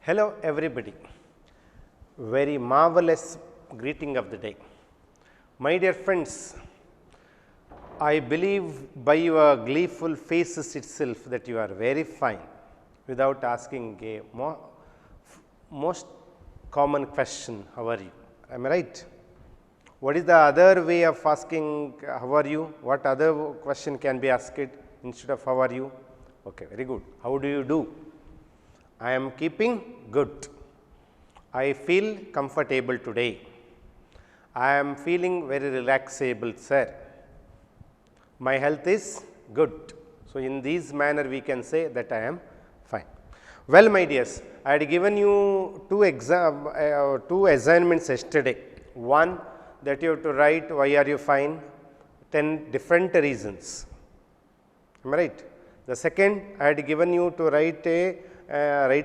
Hello everybody, very marvelous greeting of the day. My dear friends, I believe by your gleeful faces itself that you are very fine without asking a most common question, how are you? Am I right? What is the other way of asking how are you? What other question can be asked instead of how are you? Okay, very good. How do you do? I am keeping good. I feel comfortable today. I am feeling very relaxable, sir. My health is good. So, in this manner we can say that I am fine. Well, my dears, I had given you two assignments yesterday. One, that you have to write why are you fine, 10 different reasons. Am I right? The second, I had given you to write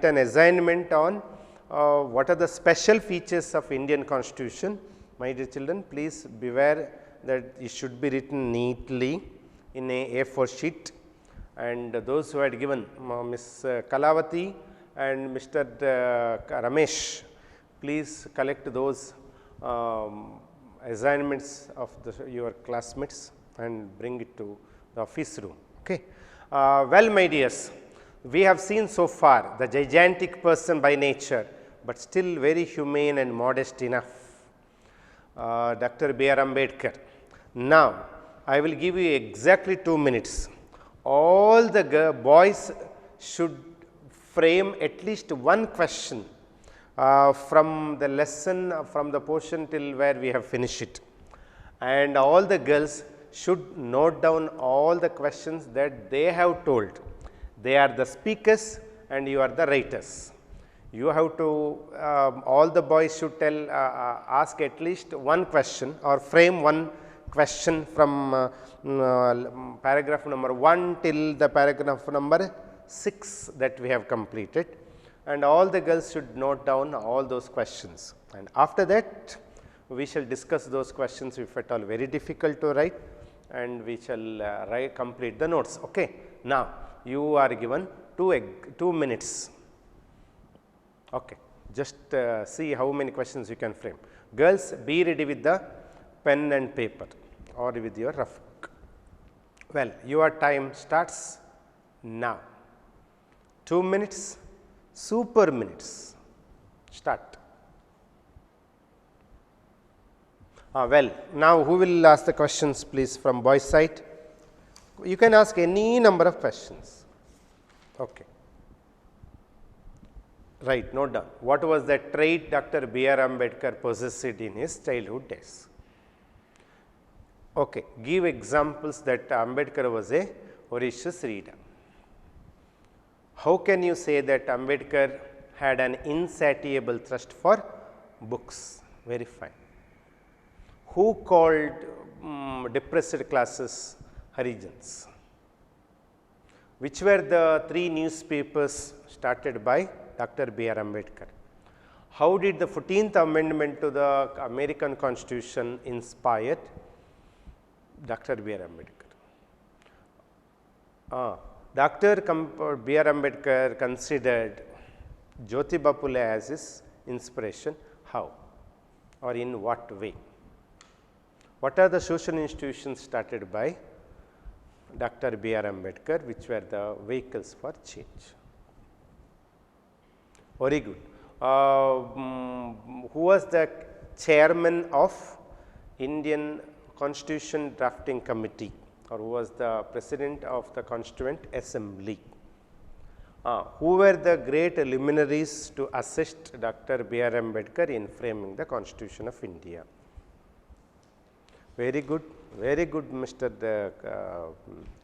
an assignment on what are the special features of Indian Constitution. My dear children, please beware that it should be written neatly in a A4 sheet, and those who had given Ms. Kalavati and Mr. Ramesh, please collect those assignments of your classmates and bring it to the office room. Okay. Well, my dears, we have seen so far the gigantic person by nature, but still very humane and modest enough, Dr. B.R. Ambedkar. Now, I will give you exactly 2 minutes. All the boys should frame at least one question from the lesson, from the portion till where we have finished it, and all the girls should note down all the questions that they have told. They are the speakers and you are the writers. You have to, all the boys should ask at least one question or frame one question from paragraph number 1 till the paragraph number 6 that we have completed, and all the girls should note down all those questions, and after that we shall discuss those questions if at all very difficult to write, and we shall complete the notes. Okay. Now, you are given 2 minutes. Okay. Just see how many questions you can frame. Girls, be ready with the pen and paper or with your rough book. Well, your time starts now. 2 minutes, super minutes. Start. Well, now who will ask the questions, please, from boys' side? You can ask any number of questions. Okay. Right, note down. What was the trait Dr. B.R. Ambedkar possessed in his childhood days? Okay. Give examples that Ambedkar was a voracious reader. How can you say that Ambedkar had an insatiable thirst for books? Very fine. Who called depressed classes Harijans? Which were the 3 newspapers started by Dr. B.R. Ambedkar? How did the 14th Amendment to the American Constitution inspire Dr. B.R. Ambedkar? Dr. B.R. Ambedkar considered Jyotiba Phule as his inspiration. How or in what way? What are the social institutions started by Dr. B.R. Ambedkar, which were the vehicles for change? Very good. Who was the chairman of Indian Constitution Drafting Committee, or who was the president of the Constituent Assembly? Who were the great luminaries to assist Dr. B.R. Ambedkar in framing the Constitution of India? Very good, Mr.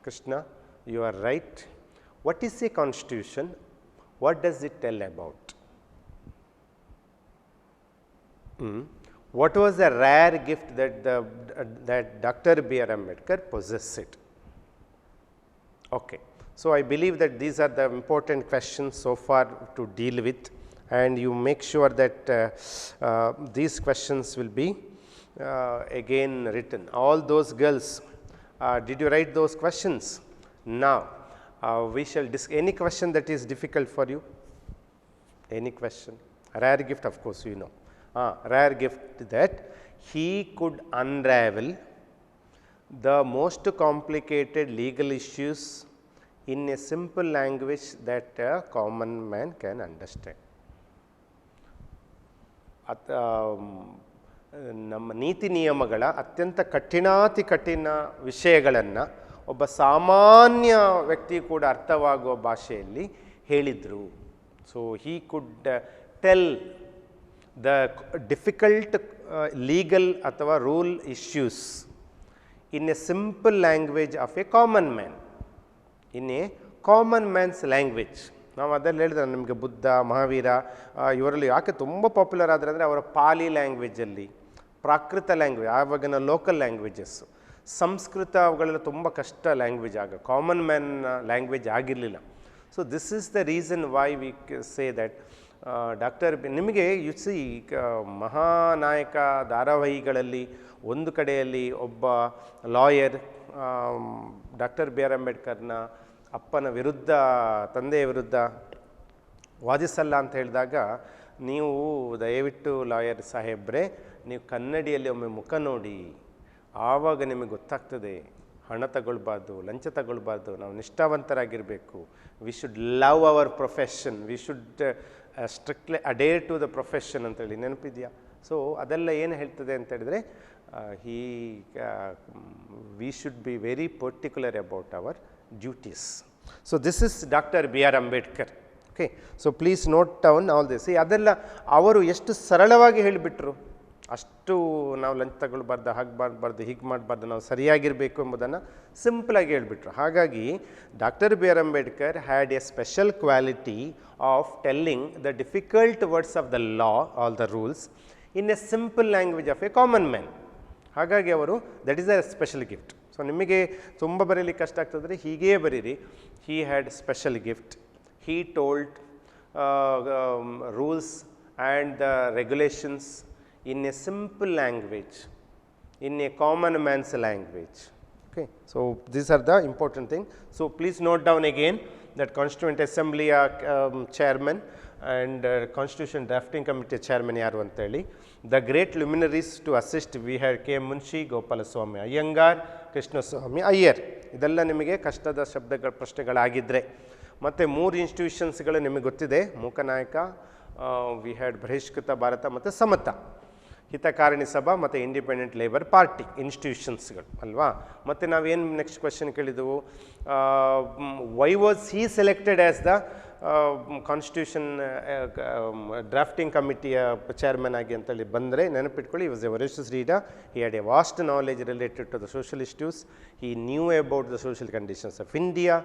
Krishna, you are right. What is a constitution? What does it tell about? What was the rare gift that Dr. B.R. Ambedkar possessed? Okay. So, I believe that these are the important questions so far to deal with, and you make sure that these questions will be again written. All those girls, did you write those questions? Now, we shall discuss any question that is difficult for you. Any question? A rare gift, of course, you know. Rare gift that he could unravel the most complicated legal issues in a simple language that a common man can understand. ನಮ್ಮ ನೀತಿ ನಿಯಮಗಳ ಅತ್ಯಂತ ಕಠಿಣಾತಿ ಕಠಿಣ ವಿಷಯಗಳನ್ನು ಒಬ್ಬ ಸಾಮಾನ್ಯ ವ್ಯಕ್ತಿ ಕೂಡ ಅರ್ಥವಾಗುವ ಭಾಷೆಯಲ್ಲಿ ಹೇಳಿದರು. So he could tell the difficult legal ಅಥವಾ rule issues in a simple language of a common man, in a common man's language. ನಾವು ಅದರಲ್ಲಿ ಹೇಳಿದ್ರೆ ನಿಮಗೆ ಬುದ್ಧ, ಮಹಾವೀರ ಇವರಲ್ಲಿ ಯಾಕೆ ತುಂಬ ಪಾಪ್ಯುಲರ್ ಆದರೆ ಅಂದರೆ ಅವರ ಪಾಲಿ ಲ್ಯಾಂಗ್ವೇಜಲ್ಲಿ, ಪ್ರಾಕೃತ ಲ್ಯಾಂಗ್ವೇಜ್, ಆವಾಗಿನ ಲೋಕಲ್ ಲ್ಯಾಂಗ್ವೇಜಸ್ಸು. ಸಂಸ್ಕೃತ ಅವುಗಳೆಲ್ಲ ತುಂಬ ಕಷ್ಟ ಲ್ಯಾಂಗ್ವೇಜ್ ಕಾಮನ್ ಮ್ಯಾನ್ ಲ್ಯಾಂಗ್ವೇಜ್ ಆಗಿರಲಿಲ್ಲ. So this is the reason why we say that doctor ನಿಮಗೆ ಯು ಸಿ ಮಹಾನಾಯಕ ಧಾರಾವಾಹಿಗಳಲ್ಲಿ ಒಂದು ಕಡೆಯಲ್ಲಿ ಒಬ್ಬ ಲಾಯರ್ ಡಾಕ್ಟರ್ ಬಿ ಆರ್ ಅಂಬೇಡ್ಕರ್ನ ಅಪ್ಪನ ವಿರುದ್ಧ, ತಂದೆಯ ವಿರುದ್ಧ ವಾದಿಸಲ್ಲ ಅಂತ ಹೇಳಿದಾಗ, ನೀವು ದಯವಿಟ್ಟು ಲಾಯರ್ ಸಾಹೇಬ್ರೆ ನೀವು ಕನ್ನಡಿಯಲ್ಲಿ ಒಮ್ಮೆ ಮುಖ ನೋಡಿ, ಆವಾಗ ನಿಮಗೆ ಗೊತ್ತಾಗ್ತದೆ ಹಣ ತಗೊಳ್ಬಾರ್ದು, ಲಂಚ ತಗೊಳ್ಬಾರ್ದು, ನಾವು ನಿಷ್ಠಾವಂತರಾಗಿರಬೇಕು, we should love our profession, we should strictly adhere to the profession ಅಂತೇಳಿ ನೆನಪಿದೆಯಾ? ಸೊ ಅದೆಲ್ಲ ಏನು ಹೇಳ್ತದೆ ಅಂತ ಹೇಳಿದರೆ we should be very particular about our duties. So this is Dr. B.R. Ambedkar. Okay, so please note down all this. ಅದೆಲ್ಲ ಅವರು ಎಷ್ಟು ಸರಳವಾಗಿ ಹೇಳಿಬಿಟ್ರು, ಅಷ್ಟು ನಾವು ಲಂಚ ತಗೊಳ್ಬಾರ್ದು, ಹಾಗೆ ಮಾಡಬಾರ್ದು, ಹೀಗೆ ಮಾಡಬಾರ್ದು, ನಾವು ಸರಿಯಾಗಿರಬೇಕು ಎಂಬುದನ್ನು ಸಿಂಪಲಾಗಿ ಹೇಳಿಬಿಟ್ರು. ಹಾಗಾಗಿ doctor B R Ambedkar had a special quality of telling the difficult words of the law, all the rules, in a simple language of a common man. ಹಾಗಾಗಿ ಅವರು that is a special gift. So ನಿಮಗೆ ತುಂಬ ಬರೀಲಿಕ್ಕೆ ಕಷ್ಟ ಆಗ್ತದ್ರೆ ಹೀಗೇ ಬರೀರಿ. He had special gift. He told rules and the regulations in a simple language, in a common man's language. Okay, so these are the important thing. So please note down again that constituent ಅಸೆಂಬ್ಲಿಯ chairman and constitution drafting committee chairman ಯಾರು ಅಂತೇಳಿ. The great luminaries to assist we had K Munshi, Gopalaswami Ayyangar, Krishnaswami Iyer. ಇದೆಲ್ಲ ನಿಮಗೆ ಕಷ್ಟದ ಶಬ್ದಗಳ ಪ್ರಶ್ನೆಗಳಾಗಿದ್ದರೆ. ಮತ್ತು 3 ಇನ್ಸ್ಟಿಟ್ಯೂಷನ್ಸ್ಗಳು ನಿಮಗೆ ಗೊತ್ತಿದೆ, ಮೂಕನಾಯಕ, ವಿ ಹ್ಯಾಡ್ ಬಹಿಷ್ಕೃತ ಭಾರತ ಮತ್ತು ಸಮತ, ಹಿತಕಾರಿಣಿ ಸಭಾ ಮತ್ತು ಇಂಡಿಪೆಂಡೆಂಟ್ ಲೇಬರ್ ಪಾರ್ಟಿ ಇನ್ಸ್ಟಿಟ್ಯೂಷನ್ಸ್ಗಳು ಅಲ್ವಾ. ಮತ್ತು ನಾವೇನು ನೆಕ್ಸ್ಟ್ ಕ್ವೆಶನ್ ಕೇಳಿದೆವು, why was he selected as the constitution drafting ಕಮಿಟಿಯ ಚೇರ್ಮನ್ ಆಗಿ ಅಂತೇಳಿ ಬಂದರೆ ನೆನಪಿಟ್ಕೊಳ್ಳಿ, he was a voracious reader, he had a vast knowledge related to the social issues, he knew about the social conditions of India,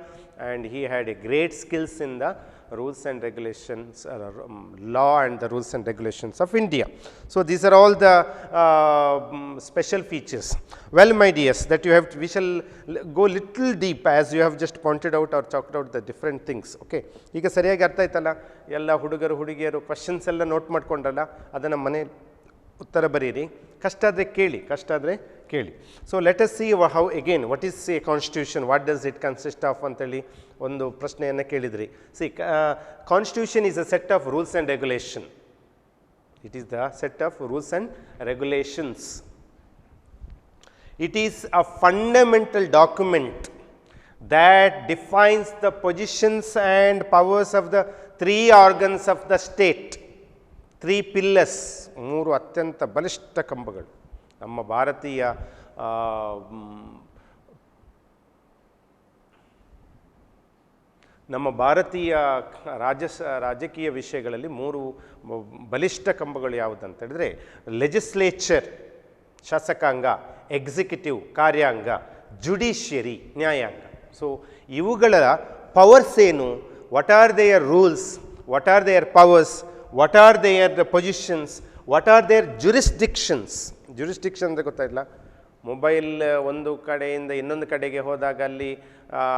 and he had a great skills in the rules and regulations, law and the rules and regulations of India. So these are all the special features. Well, my dears, that you have, we shall go little deep as you have just pointed out or talked out the different things. Okay, ಈಗ ಸರಿಯಾಗಿ ಅರ್ಥ ಆಯ್ತಲ್ಲ? ಎಲ್ಲ ಹುಡುಗರು ಹುಡುಗಿಯರು questions ಎಲ್ಲ note ಮಾಡ್ಕೊಂಡ್ರಲ್ಲ, ಅದನ್ನು ಮನೆ ಉತ್ತರ ಬರೀರಿ. ಕಷ್ಟ ಆದರೆ ಕೇಳಿ, ಕಷ್ಟ ಆದರೆ ಕೇಳಿ. So let us see how again what is a constitution, what does it consist of ಅಂತೇಳಿ ಒಂದು ಪ್ರಶ್ನೆಯನ್ನು ಕೇಳಿದ್ರಿ. C constitution is a set of rules and regulation. It is the set of rules and regulations. It is a fundamental document that defines the positions and powers of the 3 organs of the state. 3 pillars, 3 ಅತ್ಯಂತ ಬಲಿಷ್ಠ ಕಂಬಗಳು ನಮ್ಮ ಭಾರತೀಯ ರಾಜಕೀಯ ವಿಷಯಗಳಲ್ಲಿ 3 ಬಲಿಷ್ಠ ಕಂಬಗಳು ಯಾವುದಂತ ಹೇಳಿದ್ರೆ, ಲೆಜಿಸ್ಲೇಚರ್ ಶಾಸಕಾಂಗ, ಎಕ್ಸಿಕ್ಯೂಟಿವ್ ಕಾರ್ಯಾಂಗ, ಜುಡಿಷಿಯರಿ ನ್ಯಾಯಾಂಗ. ಸೊ ಇವುಗಳ ಪವರ್ಸ್ ಏನು, what are their rules, what are their powers, what are their positions, what are their jurisdictions. Jurisdiction ಅಂದರೆ ಗೊತ್ತಾಯಿಲ್ಲ, ಮೊಬೈಲ್ ಒಂದು ಕಡೆಯಿಂದ ಇನ್ನೊಂದು ಕಡೆಗೆ ಹೋದಾಗ ಅಲ್ಲಿ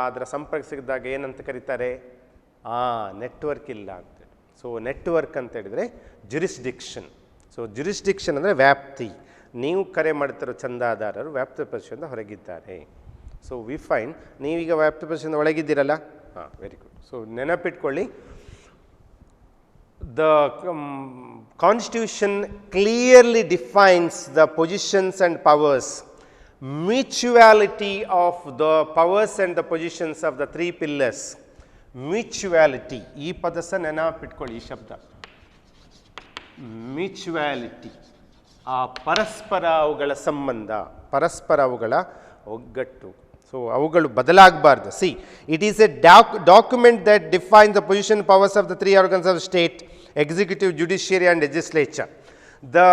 ಅದರ ಸಂಪರ್ಕ ಸಿಗಿದಾಗ ಏನಂತ ಕರೀತಾರೆ, ನೆಟ್ವರ್ಕ್ ಇಲ್ಲ ಅಂತೇಳಿ. ಸೊ ನೆಟ್ವರ್ಕ್ ಅಂತ ಹೇಳಿದರೆ ಜುರಿಸ್ಡಿಕ್ಷನ್. ಸೊ ಜುರಿಸ್ಡಿಕ್ಷನ್ ಅಂದರೆ ವ್ಯಾಪ್ತಿ. ನೀವು ಕರೆ ಮಾಡ್ತಿರೋ ಚಂದಾದಾರರು ವ್ಯಾಪ್ತಿ ಪರಿಷದಿಂದ ಹೊರಗಿದ್ದಾರೆ. ಸೊ ವಿ ಫೈನ್ ನೀವೀಗ ವ್ಯಾಪ್ತಿ ಪರಿಷದಿಂದ ಒಳಗಿದ್ದೀರಲ್ಲ, ವೆರಿ ಗುಡ್. ಸೊ ನೆನಪಿಟ್ಕೊಳ್ಳಿ, the constitution clearly defines the positions and powers, mutuality of the powers and the positions of the three pillars. Mutuality, ಈ ಪದ ಸಹ ನೆನಪಿಟ್ಕೊಳ್ಳಿ, ಈ ಶಬ್ದ ಮ್ಯೂಚುವಾಲಿಟಿ, ಆ ಪರಸ್ಪರ ಅವುಗಳ ಸಂಬಂಧ, ಪರಸ್ಪರ ಅವುಗಳ ಒಗ್ಗಟ್ಟು. ಸೊ ಅವುಗಳು ಬದಲಾಗಬಾರ್ದು. See, it is a document that define the position powers of the three organs of state, executive, judiciary and legislature. The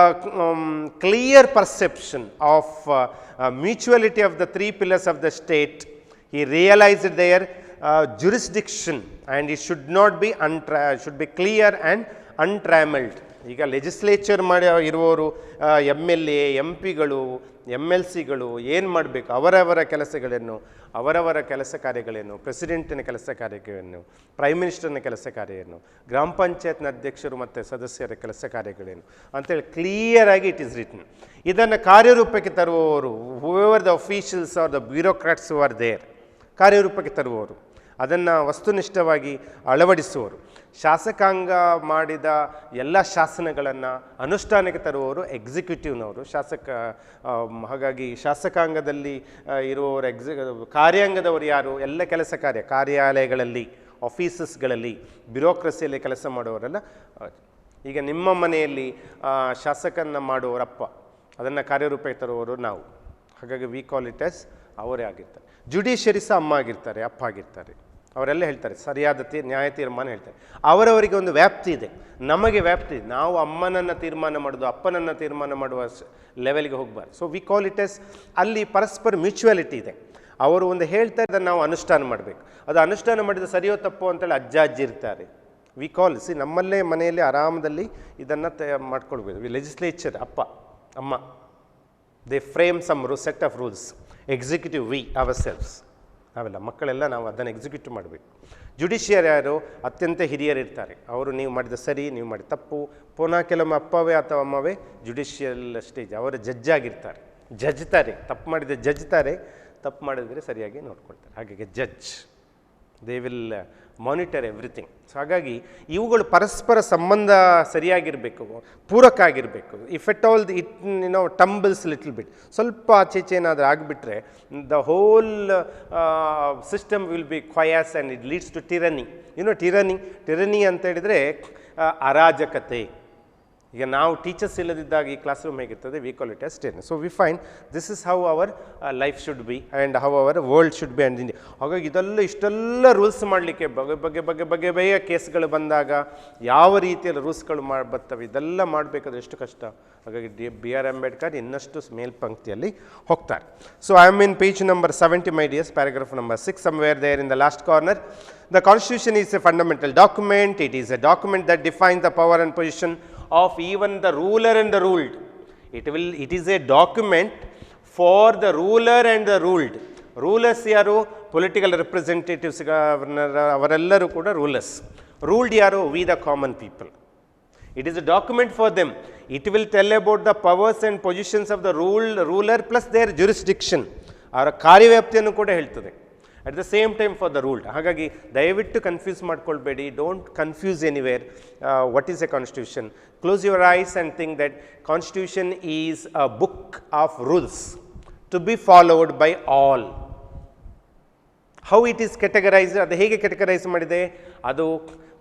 clear perception of mutuality of the three pillars of the state, he realized their jurisdiction and it should not be should be clear and untrammeled. ಈಗ legislature ಮಾಡಿ ಇರುವವರು M L A, M ಪಿಗಳು, M L ಸಿಗಳು ಏನು ಮಾಡಬೇಕು, ಅವರವರ ಕೆಲಸಗಳನ್ನು, ಅವರವರ ಕೆಲಸ ಕಾರ್ಯಗಳೇನು, ಪ್ರೆಸಿಡೆಂಟಿನ ಕೆಲಸ ಕಾರ್ಯಗಳನ್ನು, ಪ್ರೈಮ್ ಮಿನಿಸ್ಟರ್ನ ಕೆಲಸ ಕಾರ್ಯವನ್ನು, ಗ್ರಾಮ ಪಂಚಾಯತ್ನ ಅಧ್ಯಕ್ಷರು ಮತ್ತು ಸದಸ್ಯರ ಕೆಲಸ ಕಾರ್ಯಗಳೇನು ಅಂತೇಳಿ ಕ್ಲಿಯರಾಗಿ ಇಟ್ ಈಸ್ ರಿಟನ್. ಇದನ್ನು ಕಾರ್ಯರೂಪಕ್ಕೆ ತರುವವರು, whoever the officials or the bureaucrats who are there, ಕಾರ್ಯರೂಪಕ್ಕೆ ತರುವವರು, ಅದನ್ನು ವಸ್ತುನಿಷ್ಠವಾಗಿ ಅಳವಡಿಸುವವರು, ಶಾಸಕಾಂಗ ಮಾಡಿದ ಎಲ್ಲ ಶಾಸನಗಳನ್ನು ಅನುಷ್ಠಾನಕ್ಕೆ ತರುವವರು ಎಕ್ಸಿಕ್ಯೂಟಿವ್ನವರು, ಹಾಗಾಗಿ ಶಾಸಕಾಂಗದಲ್ಲಿ ಇರುವವರು ಕಾರ್ಯಾಂಗದವರು ಯಾರು, ಎಲ್ಲ ಕೆಲಸ ಕಾರ್ಯಾಲಯಗಳಲ್ಲಿ, ಆಫೀಸಸ್ಗಳಲ್ಲಿ, ಬ್ಯೂರೋಕ್ರಸಿಯಲ್ಲಿ ಕೆಲಸ ಮಾಡುವವರೆಲ್ಲ. ಈಗ ನಿಮ್ಮ ಮನೆಯಲ್ಲಿ ಶಾಸಕನ ಮಾಡುವವರಪ್ಪ, ಅದನ್ನು ಕಾರ್ಯರೂಪಕ್ಕೆ ತರುವವರು ನಾವು. ಹಾಗಾಗಿ ವಿ ಕಾಲ್ ಇಟ್ ಆಸ್ ಅವರೇ ಆಗಿರ್ತಾರೆ. ಜುಡಿಷಿಯರಿ ಸಹ ಅಮ್ಮ ಆಗಿರ್ತಾರೆ, ಅಪ್ಪ ಆಗಿರ್ತಾರೆ. ಅವರೆಲ್ಲ ಹೇಳ್ತಾರೆ ಸರಿಯಾದ ನ್ಯಾಯ ತೀರ್ಮಾನ ಹೇಳ್ತಾರೆ. ಅವರವರಿಗೆ ಒಂದು ವ್ಯಾಪ್ತಿ ಇದೆ, ನಮಗೆ ವ್ಯಾಪ್ತಿ ಇದೆ. ನಾವು ಅಮ್ಮನನ್ನು ತೀರ್ಮಾನ ಮಾಡೋದು, ಅಪ್ಪನನ್ನು ತೀರ್ಮಾನ ಮಾಡುವ ಲೆವೆಲ್ಗೆ ಹೋಗಬಾರ್ದು. So we call it as, ಅಲ್ಲಿ ಪರಸ್ಪರ ಮ್ಯೂಚುವಾಲಿಟಿ ಇದೆ. ಅವರು ಒಂದು ಹೇಳ್ತಾ ಇದ್ದನ್ನು ನಾವು ಅನುಷ್ಠಾನ ಮಾಡಬೇಕು. ಅದು ಅನುಷ್ಠಾನ ಮಾಡಿದ ಸರಿಯೋ ತಪ್ಪೋ ಅಂತೇಳಿ ಅಜ್ಜಿ ಇರ್ತಾರೆ. ವಿ ಕಾಲ್, ಸಿ, ನಮ್ಮಲ್ಲೇ ಮನೆಯಲ್ಲಿ ಆರಾಮದಲ್ಲಿ ಇದನ್ನು ಮಾಡ್ಕೊಳ್ಬೋದು. ಲೆಜಿಸ್ಲೇಚರ್ ಅಪ್ಪ ಅಮ್ಮ, they frame some set of rules. Executive we ourselves, ನಾವೆಲ್ಲ ಮಕ್ಕಳೆಲ್ಲ ನಾವು ಅದನ್ನು ಎಕ್ಸಿಕ್ಯೂಟ್ ಮಾಡಬೇಕು. ಜುಡಿಷಿಯರಿ ಯಾರು ಅತ್ಯಂತ ಹಿರಿಯರು ಇರ್ತಾರೆ, ಅವರು ನೀವು ಮಾಡಿದ ಸರಿ, ನೀವು ಮಾಡಿದ ತಪ್ಪು, ಪುನಃ ಕೆಲವೊಮ್ಮೆ ಅಪ್ಪವೇ ಅಥವಾ ಅಮ್ಮವೇ ಜುಡಿಷಿಯಲ್ ಸ್ಟೇಜ್, ಅವರು ಜಡ್ಜ್ ಆಗಿರ್ತಾರೆ, ಜಜ್ತಾರೆ, ತಪ್ಪು ಮಾಡಿದರೆ ಜಜ್ತಾರೆ, ತಪ್ಪು ಮಾಡಿದರೆ ಸರಿಯಾಗಿ ನೋಡ್ಕೊಳ್ತಾರೆ. ಹಾಗಾಗಿ judge, they will monitor everything. So ಹಾಗಾಗಿ ಇವುಗಳು ಪರಸ್ಪರ ಸಂಬಂಧ ಸರಿಯಾಗಿರಬೇಕು, ಪೂರಕ ಆಗಿರಬೇಕು. If at all it tumbles little bit, ಸ್ವಲ್ಪ ಆಚೆಚೆ ಏನಾದರೂ ಆಗಿಬಿಟ್ರೆ the whole system will be chaos and it leads to tyranny. Tyranny ಅಂತ ಹೇಳಿದರೆ ಅರಾಜಕತೆ. ಈಗ ನಾವು ಟೀಚರ್ಸ್ ಇಲ್ಲದಿದ್ದಾಗ ಈ ಕ್ಲಾಸ್ ರೂಮ್ ಹೇಗಿರ್ತದೆ, we call it as tyranny. So we find this is how our life should be and how our world should be and India. ಹಾಗಾಗಿ ಇಷ್ಟೆಲ್ಲ ರೂಲ್ಸ್ ಮಾಡಲಿಕ್ಕೆ ಬಗೆ ಕೇಸ್ಗಳು ಬಂದಾಗ ಯಾವ ರೀತಿಯಲ್ಲಿ ರೂಲ್ಸ್ಗಳು ಬರ್ತವೆ, ಇದೆಲ್ಲ ಮಾಡಬೇಕಾದ್ರೆ ಎಷ್ಟು ಕಷ್ಟ. ಹಾಗಾಗಿ B.R. ಅಂಬೇಡ್ಕರ್ ಇನ್ನಷ್ಟು ಮೇಲ್ಪಂಕ್ತಿಯಲ್ಲಿ ಹೋಗ್ತಾರೆ. So I am in page number 70 my dears, paragraph number 6, somewhere there in the last corner. The Constitution is a fundamental document. It is a document that defines the power and position of even the ruler and the ruled. It is a document for the ruler and the ruled. Rulers yaru, political representatives, governor, avarellaru kuda rulers. Ruled yaru, we the common people. It is a document for them. It will tell about the powers and positions of the ruler plus their jurisdiction. ಅವರ ಕಾರ್ಯವ್ಯಾಪ್ತಿಯನ್ನು ಕೂಡ ಹೇಳ್ತದೆ. At the same time for the ruled. ಹಾಗಾಗಿ ದಯವಿಟ್ಟು confuse ಮಾಡ್ಕೊಳ್ಬೇಡಿ. Don't confuse anywhere. What is a constitution? Close your eyes and think that constitution is a book of rules to be followed by all. How it is categorise, ಅದು ಹೇಗೆ categorise ಮಾಡಿದೆ? ಅದು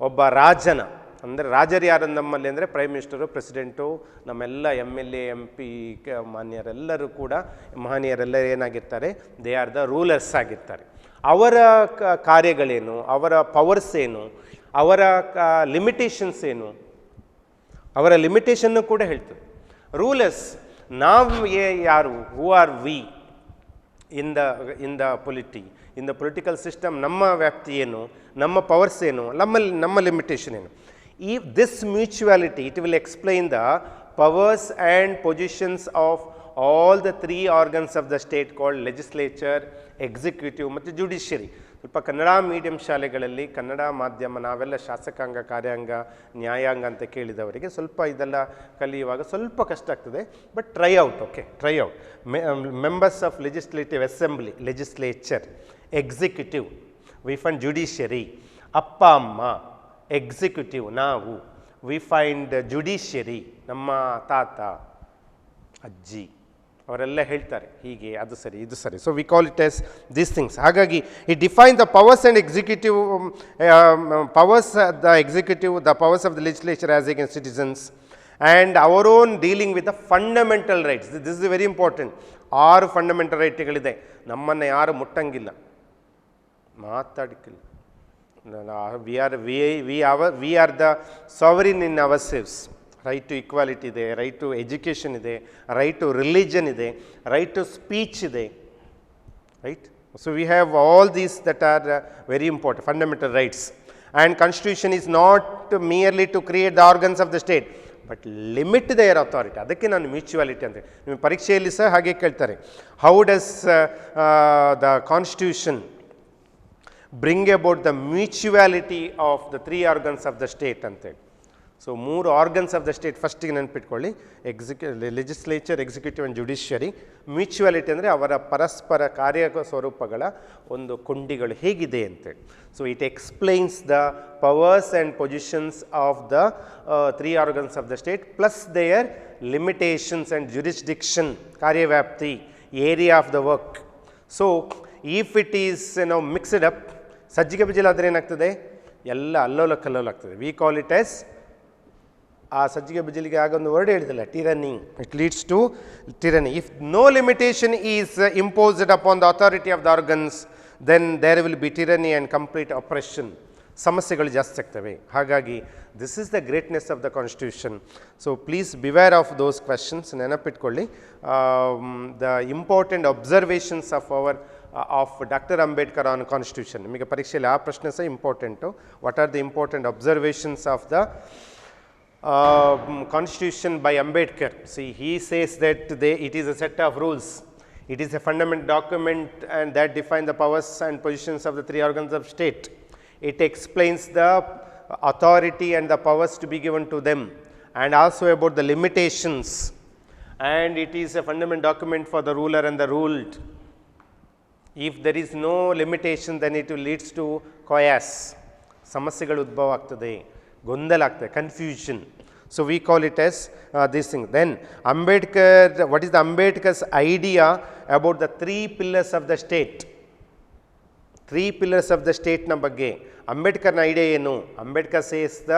ಒಬ್ಬ ರಾಜನ, ಅಂದರೆ ರಾಜರು ಯಾರು ನಮ್ಮಲ್ಲಿ ಅಂದರೆ ಪ್ರೈಮ್ ಮಿನಿಸ್ಟರು, ಪ್ರೆಸಿಡೆಂಟು, ನಮ್ಮೆಲ್ಲ ಎಮ್.ಎಲ್.ಎ, MP ಮಾನ್ಯರೆಲ್ಲರೂ ಕೂಡ, ಮಹನೀಯರೆಲ್ಲರೂ ಏನಾಗಿರ್ತಾರೆ? ದೇ ಆರ್ ದ ರೂಲರ್ಸ್ ಆಗಿರ್ತಾರೆ. ಅವರ ಕಾರ್ಯಗಳೇನು, ಅವರ ಪವರ್ಸ್ ಏನು, ಅವರ ಲಿಮಿಟೇಷನ್ಸ್ ಏನು, ಅವರ ಲಿಮಿಟೇಷನ್ನು ಕೂಡ ಹೇಳ್ತದೆ. ರೂಲರ್ಸ್, ನಾವು ಯಾರು, who are we in the political system, ನಮ್ಮ ವ್ಯಾಪ್ತಿ ಏನು, ನಮ್ಮ ಪವರ್ಸ್ ಏನು, ನಮ್ಮ ಲಿಮಿಟೇಷನ್ ಏನು. This mutuality, it will explain the powers and positions of all the three organs of the state called legislature, executive ಮತ್ತು judiciary. ಸ್ವಲ್ಪ ಕನ್ನಡ ಮೀಡಿಯಂ ಶಾಲೆಗಳಲ್ಲಿ ಕನ್ನಡ ಮಾಧ್ಯಮ ನಾವೆಲ್ಲ ಶಾಸಕಾಂಗ, ಕಾರ್ಯಾಂಗ, ನ್ಯಾಯಾಂಗ ಅಂತ ಕೇಳಿದವರಿಗೆ ಸ್ವಲ್ಪ ಇದೆಲ್ಲ ಕಲಿಯುವಾಗ ಸ್ವಲ್ಪ ಕಷ್ಟ ಆಗ್ತದೆ. But try out, okay, try out. Members of legislative assembly, legislature, executive, we fund judiciary, ಅಪ್ಪ ಅಮ್ಮ, ಎಕ್ಸಿಕ್ಯೂಟಿವ್ ನಾವು, ವಿ ಫೈಂಡ್ ಜುಡಿಷಿಯರಿ, ನಮ್ಮ ತಾತ ಅಜ್ಜಿ ಅವರೆಲ್ಲ ಹೇಳ್ತಾರೆ ಹೀಗೆ, ಅದು ಸರಿ ಇದು ಸರಿ. So we call it as these things. ಹಾಗಾಗಿ it define the powers and executive powers, the executive, the powers of the legislature as against citizens and our own dealing with the fundamental rights. This is very important. 6 fundamental ರೈಟ್ಗಳಿದೆ. ನಮ್ಮನ್ನು ಯಾರು ಮುಟ್ಟಂಗಿಲ್ಲ, ಮಾತಾಡಕ್ಕಿಲ್ಲ. We are the sovereign in ourselves. Right to equality ಇದೆ, right to education ಇದೆ, right to religion ಇದೆ, right to speech ಇದೆ, right. So we have all these that are very important fundamental rights. And constitution is not merely to create the organs of the state but limit their authority. ಅದಕ್ಕೆ ನಾನು mutuality ಅಂದರೆ, ನಿಮ್ಮ ಪರೀಕ್ಷೆಯಲ್ಲಿ ಸಹ ಹಾಗೆ ಕೇಳ್ತಾರೆ, how does the constitution bring about the mutuality of the 3 organs of the state ಅಂತೇಳಿ. So 3 organs of the state ಫಸ್ಟಿಗೆ ನೆನ್ಪಿಟ್ಕೊಳ್ಳಿ, legislature, executive and judiciary. Mutuality ಅಂದರೆ ಅವರ ಪರಸ್ಪರ ಕಾರ್ಯ ಸ್ವರೂಪಗಳ ಒಂದು ಕೊಂಡಿಗಳು ಹೇಗಿದೆ ಅಂತೇಳಿ. So it explains the powers and positions of the 3 organs of the state plus their limitations and jurisdiction, ಕಾರ್ಯವ್ಯಾಪ್ತಿ, area of the work. So if it is mixed up, ಸಜ್ಜಿಗೆ ಬಿಜಿಲಾದರೆ ಏನಾಗ್ತದೆ, ಎಲ್ಲ ಅಲ್ಲೋಲ ಕಲ್ಲೋಲ ಆಗ್ತದೆ. ವಿ ಕಾಲ್ ಇಟ್ ಎಸ್, ಆ ಸಜ್ಜಿಗೆ ಬಿಜಿಲಿಗೆ ಆಗೊಂದು word ಹೇಳಿದಲ್ಲ, tyranny. It leads to tyranny. If no limitation is imposed upon the authority of the organs then there will be tyranny and complete oppression. ಸಮಸ್ಯೆಗಳು ಜಾಸ್ತಿ ಆಗ್ತವೆ. ಹಾಗಾಗಿ this is the greatness of the constitution. So please beware of those questions. ನೆನಪಿಟ್ಕೊಳ್ಳಿ the important observations of doctor Ambedkar on constitution. ನಿಮಗೆ ಪರೀಕ್ಷೆಯಲ್ಲಿ ಆ ಪ್ರಶ್ನೆ ಸಹ important. What are the important observations of the Constitution by Ambedkar? See, he says that it is a set of rules. It is a fundamental document and that defines the powers and positions of the 3 organs of state. It explains the authority and the powers to be given to them and also about the limitations. And it is a fundamental document for the ruler and the ruled. If there is no limitation, then it leads to chaos. ಸಮಸ್ಯೆಗಳು ಉದ್ಭವ ಆಗ್ತದೆ, ಗೊಂದಲ ಆಗ್ತದೆ, confusion. So we call it as this thing. Then Ambedkar, what is the Ambedkar's idea about the 3 pillars of the state? 3 pillars of the ಸ್ಟೇಟ್ನ ಬಗ್ಗೆ ಅಂಬೇಡ್ಕರ್ನ idea ಏನು? Ambedkar says the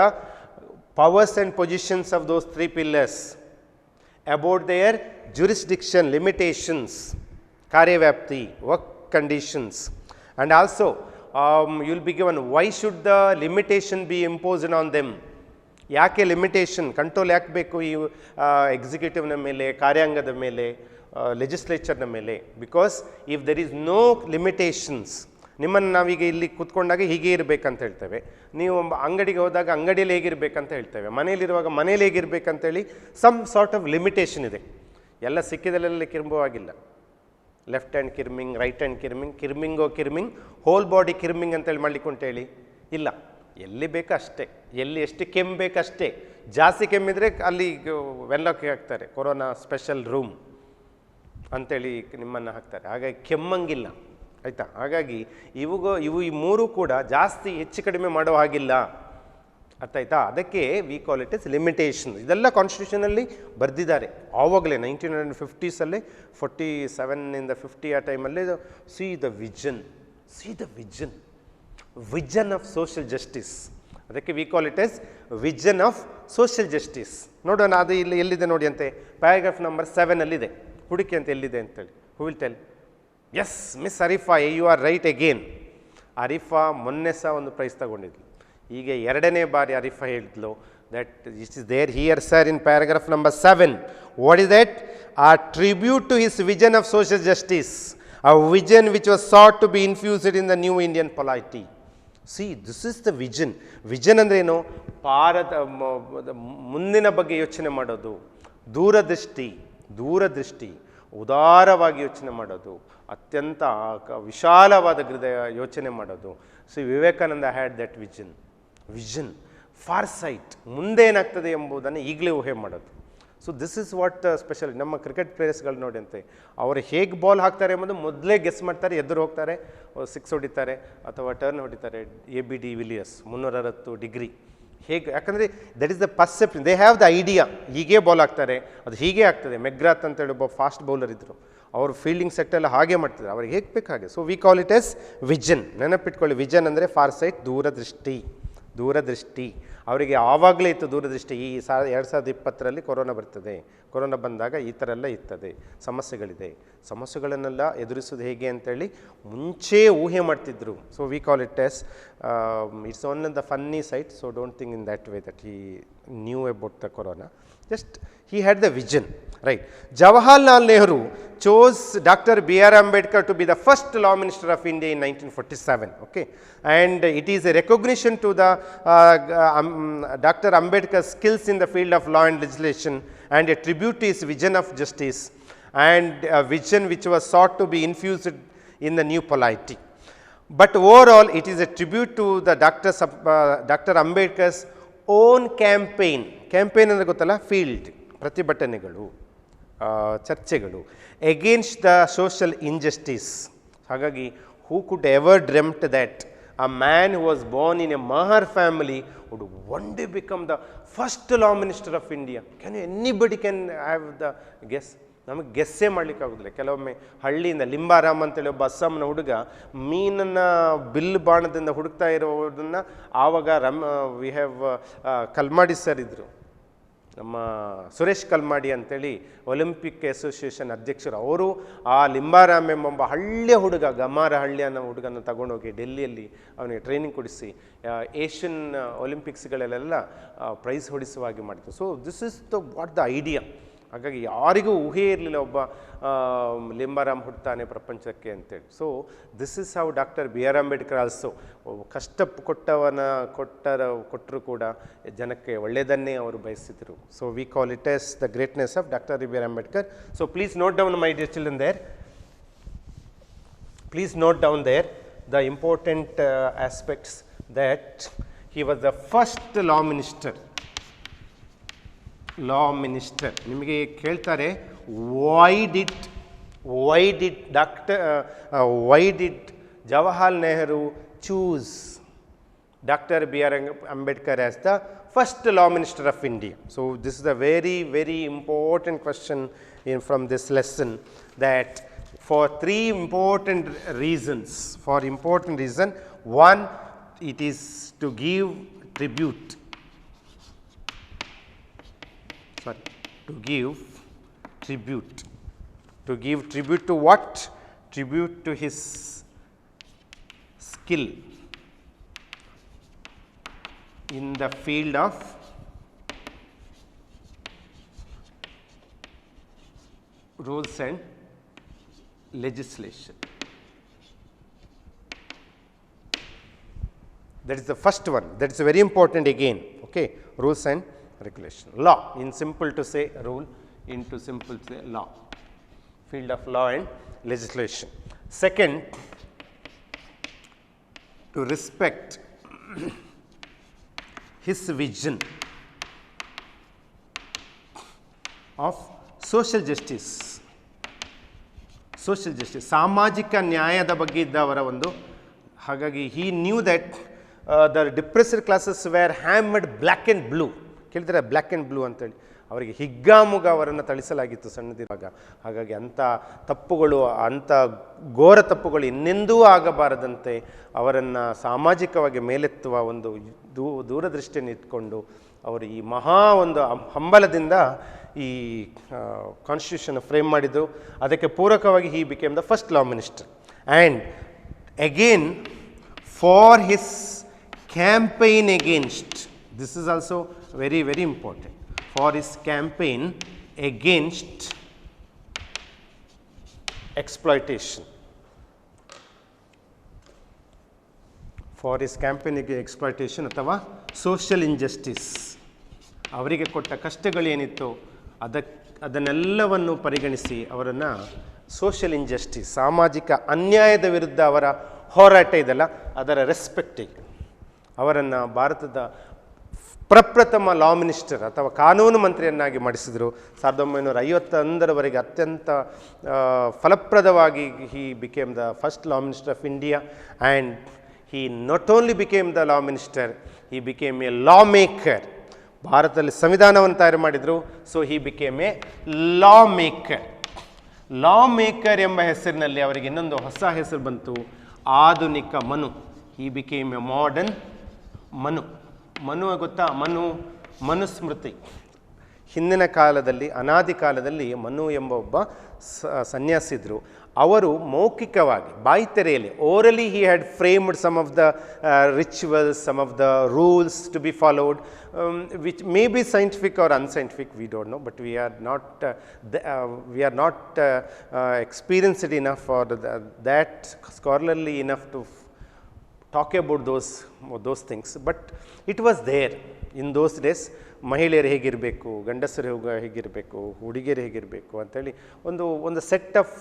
powers and positions of those 3 pillars, about their jurisdiction, limitations, ಕಾರ್ಯವ್ಯಾಪ್ತಿ, work conditions, and also you will be given why should the limitation be imposed on them. ಯಾಕೆ limitation, control ಯಾಕೆ ಬೇಕು ಈ ಎಕ್ಸಿಕ್ಯೂಟಿವ್ನ ಮೇಲೆ, ಕಾರ್ಯಾಂಗದ ಮೇಲೆ, ಲೆಜಿಸ್ಲೇಚರ್ನ ಮೇಲೆ? Because if there is no limitations, ನಿಮ್ಮನ್ನು ನಾವೀಗ ಇಲ್ಲಿ ಕೂತ್ಕೊಂಡಾಗ ಹೀಗೆ ಇರಬೇಕಂತ ಹೇಳ್ತೇವೆ, ನೀವು ಅಂಗಡಿಗೆ ಹೋದಾಗ ಅಂಗಡಿಯಲ್ಲಿ ಹೇಗಿರಬೇಕಂತ ಹೇಳ್ತೇವೆ, ಮನೇಲಿರುವಾಗ ಮನೇಲಿ ಹೇಗಿರಬೇಕಂತೇಳಿ ಸಮ್ ಸಾರ್ಟ್ ಆಫ್ ಲಿಮಿಟೇಷನ್ ಇದೆ. ಎಲ್ಲ ಸಿಕ್ಕಿದಲ್ಲೆಲ್ಲ ಕಿರುಂಬವಾಗಿಲ್ಲ. ಲೆಫ್ಟ್ ಹ್ಯಾಂಡ್ ಕಿರ್ಮಿಂಗ್, ರೈಟ್ ಹ್ಯಾಂಡ್ ಕಿರ್ಮಿಂಗ್, ಕಿರ್ಮಿಂಗೋ ಕಿರ್ಮಿಂಗ್, ಹೋಲ್ ಬಾಡಿ ಕಿರ್ಮಿಂಗ್ ಅಂತೇಳಿ ಮಾಡ್ಲಿಕ್ಕೆ ಉಂಟೇಳಿ ಇಲ್ಲ. ಎಲ್ಲಿ ಬೇಕಷ್ಟೇ, ಎಲ್ಲಿ ಎಷ್ಟು ಕೆಮ್ಮು ಬೇಕಷ್ಟೇ. ಜಾಸ್ತಿ ಕೆಮ್ಮಿದ್ರೆ ಅಲ್ಲಿ ವೆಲ್ಲಕ್ಕೆ ಹಾಕ್ತಾರೆ, ಕೊರೋನಾ ಸ್ಪೆಷಲ್ ರೂಮ್ ಅಂಥೇಳಿ ನಿಮ್ಮನ್ನು ಹಾಕ್ತಾರೆ. ಹಾಗಾಗಿ ಕೆಮ್ಮಂಗಿಲ್ಲ, ಆಯಿತಾ? ಹಾಗಾಗಿ ಇವು ಈ 3 ಕೂಡ ಜಾಸ್ತಿ ಹೆಚ್ಚು ಕಡಿಮೆ ಮಾಡೋ ಹಾಗಿಲ್ಲ, ಅರ್ಥ ಆಯ್ತಾ? ಅದಕ್ಕೆ we call it is limitation. ಇದೆಲ್ಲ ಕಾನ್ಸ್ಟಿಟ್ಯೂಷನಲ್ಲಿ ಬರೆದಿದ್ದಾರೆ ಆವಾಗಲೇ 1950s 47 50 ಆ ಟೈಮಲ್ಲಿ. See the vision of social justice. ಅದಕ್ಕೆ we call it as vision of social justice. ನೋಡೋಣ, ಅದು ಇಲ್ಲಿ ಎಲ್ಲಿದೆ ನೋಡಿ ಅಂತೆ, ಪ್ಯಾರಾಗ್ರಾಫ್ ನಂಬರ್ 7 ಹುಡುಕಿ ಅಂತ ಎಲ್ಲಿದೆ ಅಂತೇಳಿ. Who will tell? Yes, miss Arifa, you are right again. Arifa ಮೊನ್ನೆ ಸಹ ಒಂದು ಪ್ರೈಸ್ ತಗೊಂಡಿದ್ಲು. ಈಗ 2ನೇ ಬಾರಿ ಅರಿಫಾ ಹೇಳಿದ್ಲು that it is there here, sir, in paragraph number 7. What is that? A tribute to his vision of social justice, a vision which was sought to be infused in the new Indian polity. See, this is the vision. Vision ಅಂದ್ರೆ ಏನು? ಮುಂದಿನ ಬಗ್ಗೆ ಯೋಚನೆ ಮಾಡೋದು, ದೂರದೃಷ್ಟಿ, ಉದಾರವಾಗಿ ಯೋಚನೆ ಮಾಡೋದು, ಅತ್ಯಂತ ವಿಶಾಲವಾದ ಹೃದಯ ಯೋಚನೆ ಮಾಡೋದು. So Vivekananda had that vision, for site, ಮುಂದೆ ಏನಾಗ್ತದೆ ಎಂಬುದನ್ನು ಈಗಲೇ ಊಹೆ ಮಾಡೋದು. So this is what special. ನಮ್ಮ ಕ್ರಿಕೆಟ್ ಪ್ಲೇಯರ್ಸ್ಗಳು ನೋಡಿ ಅಂತೆ, ಅವರು ಹೇಗೆ ಬಾಲ್ ಹಾಕ್ತಾರೆ ಎಂಬುದು ಮೊದಲೇ ಗೆಸ್ ಮಾಡ್ತಾರೆ, ಎದುರು ಹೋಗ್ತಾರೆ, 6 ಹೊಡಿತಾರೆ ಅಥವಾ ಟರ್ನ್ ಹೊಡಿತಾರೆ. ABD ವಿಲಿಯರ್ಸ್ 360 ಡಿಗ್ರಿ ಹೇಗೆ, ಯಾಕಂದರೆ that is the perception, they have the idea, ಹೀಗೆ ಬಾಲ್ ಆಗ್ತಾರೆ, ಅದು ಹೀಗೆ ಆಗ್ತದೆ. ಮೆಗ್ರಾತ್ ಅಂತೇಳಿ ಒಬ್ಬ ಫಾಸ್ಟ್ ಬೌಲರ್ ಇದ್ದರು, ಅವರು ಫೀಲ್ಡಿಂಗ್ ಸೆಟ್ ಎಲ್ಲ ಹಾಗೆ ಮಾಡ್ತಿದ್ರು, ಅವ್ರಿಗೆ ಹೇಗೆ ಬೇಕು ಹಾಗೆ. So we call it as vision. ನೆನಪಿಟ್ಕೊಳ್ಳಿ, ವಿಷನ್ ಅಂದರೆ ಫಾರ್ ಸೈಟ್, ದೂರದೃಷ್ಟಿ. ದೂರದೃಷ್ಟಿ ಅವರಿಗೆ ಆವಾಗಲೇ ಇತ್ತು ದೂರದೃಷ್ಟಿ. ಈ 2020ರಲ್ಲಿ ಕೊರೋನಾ ಬರ್ತದೆ, ಕೊರೋನಾ ಬಂದಾಗ ಈ ಥರ ಎಲ್ಲ ಇರ್ತದೆ, ಸಮಸ್ಯೆಗಳಿದೆ, ಸಮಸ್ಯೆಗಳನ್ನೆಲ್ಲ ಎದುರಿಸೋದು ಹೇಗೆ ಅಂತೇಳಿ ಮುಂಚೆ ಊಹೆ ಮಾಡ್ತಿದ್ರು. So we call it as, it's only the funny side. So don't think in that way that he knew about the corona. Just he had the vision, right? Jawaharlal Nehru chose Dr. B.R. Ambedkar to be the first law minister of India in 1947, okay? And it is a recognition to the Dr. Ambedkar's skills in the field of law and legislation, and a tribute to his vision of justice, and a vision which was sought to be infused in the new polity. But overall, it is a tribute to the Dr. Ambedkar's own campaign ಅಂದರೆ ಗೊತ್ತಲ್ಲ, field ಪ್ರತಿಭಟನೆಗಳು, ಚರ್ಚೆಗಳು against the social injustice. ಹಾಗಾಗಿ who could ever dreamt that a man who was born in a Mahar family would one day become the first law minister of India? Can anybody can have the guess? ನಮಗೆ ಗೆಸ್ಸೇ ಮಾಡಲಿಕ್ಕಾಗೋದಿಲ್ಲ. ಕೆಲವೊಮ್ಮೆ ಹಳ್ಳಿಯಿಂದ ಲಿಂಬಾರಾಮ್ ಅಂತೇಳಿ ಒಬ್ಬ ಅಸ್ಸಾಂನ ಹುಡುಗ ಮೀನನ್ನು ಬಿಲ್ ಬಾಣದಿಂದ ಹುಡುಕ್ತಾ ಇರೋದನ್ನು ಆವಾಗ ವಿ ಹ್ಯಾವ್ ಕಲ್ಮಾಡಿ ಸರ್ ಇದ್ದರು, ನಮ್ಮ ಸುರೇಶ್ ಕಲ್ಮಾಡಿ ಅಂತೇಳಿ ಒಲಿಂಪಿಕ್ ಅಸೋಸಿಯೇಷನ್ ಅಧ್ಯಕ್ಷರು. ಅವರು ಆ ಲಿಂಬಾರಾಮ್ ಎಂಬ ಹಳ್ಳಿಯ ಹುಡುಗ, ಗಮಾರ ಹಳ್ಳಿ ಅನ್ನೋ ಹುಡುಗನ ತಗೊಂಡೋಗಿ ಡೆಲ್ಲಿಯಲ್ಲಿ ಅವನಿಗೆ ಟ್ರೈನಿಂಗ್ ಕೊಡಿಸಿ ಏಷ್ಯನ್ ಒಲಿಂಪಿಕ್ಸ್ಗಳಲ್ಲೆಲ್ಲ ಪ್ರೈಸ್ ಹೊಡಿಸುವ ಹಾಗೆ ಮಾಡಿದ್ರು. So this is the what the idea. ಹಾಗಾಗಿ ಯಾರಿಗೂ ಊಹೆ ಇರಲಿಲ್ಲ ಒಬ್ಬ ಲಿಂಬಾರಾಮ್ ಹುಡ್ತಾನೆ ಪ್ರಪಂಚಕ್ಕೆ ಅಂತೇಳಿ. So this is how doctor B R Ambedkar also ಕಷ್ಟ ಕೊಟ್ಟರು ಕೂಡ ಜನಕ್ಕೆ ಒಳ್ಳೆಯದನ್ನೇ ಅವರು ಬಯಸಿದರು. So we call it as the greatness of doctor B R Ambedkar. So please note down my dear children there. Please note down there the important aspects that he was the first law minister. ನಿಮಗೆ ಕೇಳ್ತಾರೆ, why did Jawaharlal Nehru choose Dr. B.R. Ambedkar as the first law minister of India? So this is a very, very important question from this lesson, that for three important reasons. One, it is to give tribute. To give tribute to what? Tribute to his skill in the field of rules and legislation. That is the first one. That is very important again. Okay, rules and regulation. Law, in simple to say rule, into simple to say law. Field of law and legislation. Second, to respect his vision of social justice. ಸಾಮಾಜಿಕ ನ್ಯಾಯದ ಬಗ್ಗೆ ಇದ್ದ ಅವರ ಒಂದು, ಹಾಗಾಗಿ he knew that the depressed classes were hammered black and blue. ಕೇಳಿದ್ರೆ black and blue ಅಂತೇಳಿ ಅವರಿಗೆ ಹಿಗ್ಗಾಮುಗ ಅವರನ್ನು ಥಳಿಸಲಾಗಿತ್ತು ಸಣ್ಣದಿರುವಾಗ. ಹಾಗಾಗಿ ಅಂಥ ತಪ್ಪುಗಳು, ಅಂಥ ಘೋರ ತಪ್ಪುಗಳು ಇನ್ನೆಂದೂ ಆಗಬಾರದಂತೆ ಅವರನ್ನು ಸಾಮಾಜಿಕವಾಗಿ ಮೇಲೆತ್ತುವ ಒಂದು ದೂರದೃಷ್ಟಿಯನ್ನು ಇಟ್ಕೊಂಡು ಅವರು ಈ ಮಹಾ ಒಂದು ಹಂಬಲದಿಂದ ಈ ಕಾನ್ಸ್ಟಿಟ್ಯೂಷನ್ ಫ್ರೇಮ್ ಮಾಡಿದರು. ಅದಕ್ಕೆ ಪೂರಕವಾಗಿ ಹಿ became the first law minister. And again for his campaign against, this is also very, very important, for his campaign against exploitation. ಅಥವಾ ಸೋಷಿಯಲ್ ಇಂಜಸ್ಟಿಸ್, ಅವರಿಗೆ ಕೊಟ್ಟ ಕಷ್ಟಗಳೇನಿತ್ತು ಅದನ್ನೆಲ್ಲವನ್ನು ಪರಿಗಣಿಸಿ ಅವರನ್ನು ಸೋಷಿಯಲ್ ಇಂಜಸ್ಟಿಸ್, ಸಾಮಾಜಿಕ ಅನ್ಯಾಯದ ವಿರುದ್ಧ ಅವರ ಹೋರಾಟ ಇದೆಲ್ಲ ಅದರ ರೆಸ್ಪೆಕ್ಟಿಗೆ ಅವರನ್ನು ಭಾರತದ ಪ್ರಪ್ರಥಮ ಲಾ ಮಿನಿಸ್ಟರ್ ಅಥವಾ ಕಾನೂನು ಮಂತ್ರಿಯನ್ನಾಗಿ ಮಾಡಿಸಿದರು. 1951ರವರೆಗೆ ಅತ್ಯಂತ ಫಲಪ್ರದವಾಗಿ he became the first law minister of India. And he not only became the law minister, he became a lawmaker. ಭಾರತದಲ್ಲಿ ಸಂವಿಧಾನವನ್ನು ತಯಾರು ಮಾಡಿದರು. So he became a law maker. Law maker ಎಂಬ ಹೆಸರಿನಲ್ಲಿ ಅವರಿಗೆ ಇನ್ನೊಂದು ಹೊಸ ಹೆಸರು ಬಂತು, ಆಧುನಿಕ ಮನು. ಹಿ became A modern Manu. Manu ಗೊತ್ತಾ? ಮನುಸ್ಮೃತಿ. ಹಿಂದಿನ ಕಾಲದಲ್ಲಿ, ಅನಾದಿ ಕಾಲದಲ್ಲಿ ಮನು ಎಂಬ ಒಬ್ಬ ಸನ್ಯಾಸಿದ್ರು. ಅವರು ಮೌಖಿಕವಾಗಿ, ಬಾಯ್ತೆರೆಯಲ್ಲಿ, orally he had framed some of the rituals, some of the rules to be followed, which may be scientific or unscientific, we don't know, but we are not experienced enough or that scholarly enough to talk about those things, but it was there in those days. ಮಹಿಳೆಯರು ಹೇಗಿರಬೇಕು, ಗಂಡಸರು ಹೇಗಿರಬೇಕು, ಹುಡುಗಿಯರು ಹೇಗಿರಬೇಕು ಅಂತೇಳಿ ಒಂದು set of